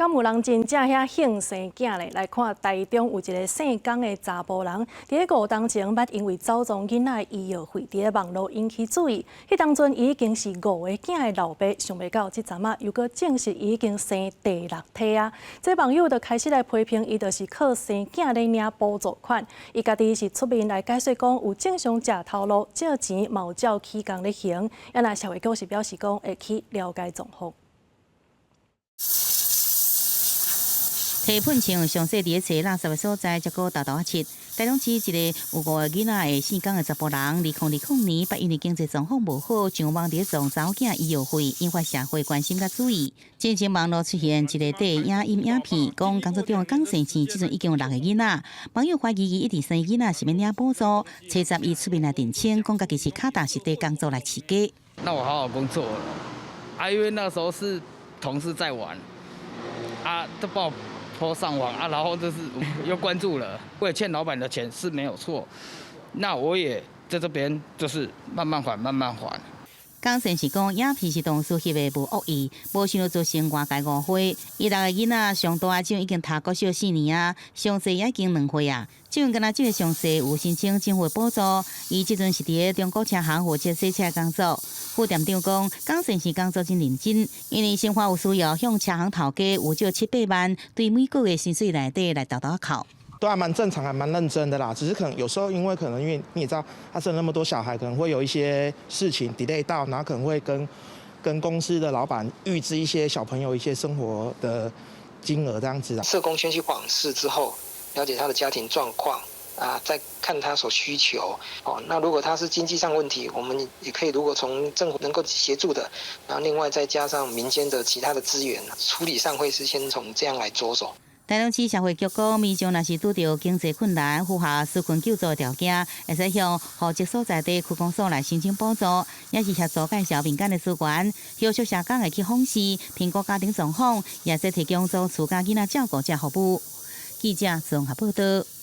敢有人真正遐兴生囝咧？来看台中有一个姓江的查甫人，伫咧5当前捌因为走踪囡仔的医药费，伫咧网络引起注意。迄当阵已经是5个囝的老爸，想袂到即阵又搁证实已经生第6胎啊！这网友就开始来批评伊，就是靠生囝来领补助款。伊家己是出面来解说讲，有正常食头路，借钱嘛有照起工咧行。也那社会局是表示讲会去了解状况。 提喷枪详细伫咧找垃圾的所在，结果豆豆切。台中市一个有5个囡仔的姓江的查甫人，2020年8因为经济状况无好，上网伫撞查某囝医药费，引发社会关心甲注意。之前网络出现一个短影音影片，讲工作中江先生即阵已经有6个囡仔，网友怀疑伊一直生囡仔是要领补助，车站伊出面来澄清，讲家己是脚踏实地工作来起家。那我好好工作了，因为那时候是同事在玩，都帮我 拖上网然后就是又关注了，我也欠老板的钱是没有错，那我也在这边就是慢慢还，慢慢还。江先是讲，影片是同事翕的，无恶意，无想到造成外界误会。伊6个囡仔上大种已经读国小4年啊，上细也已经2岁啊。只有敢若这个上细有申请政府补助，伊即阵是伫咧中国车行负责洗车工作。副店长讲，江先是工作真认真，因为生活有需要，向车行头家有少7、8万，对每个月薪水内底来豆扣。 都还蛮正常，还蛮认真的啦。只是可能有时候，因为你也知道，他生了那么多小孩，可能会有一些事情 delay 到，然后可能会跟公司的老板预支一些小朋友一些生活的金额这样子啊。社工先去访视之后，了解他的家庭状况再看他所需求那如果他是经济上问题，我们也可以如果从政府能够协助的，然后另外再加上民间的其他的资源，处理上会是先从这样来着手。 台中市社会局讲，民众若是拄到经济困难，符合纾困救助条件，会使向户籍所在地区公所来申请补助，也是协助介绍民间的资源，邀请社工会去访视、评估家庭状况，也是提供做厝家囡仔照顾者服务。记者综合报道。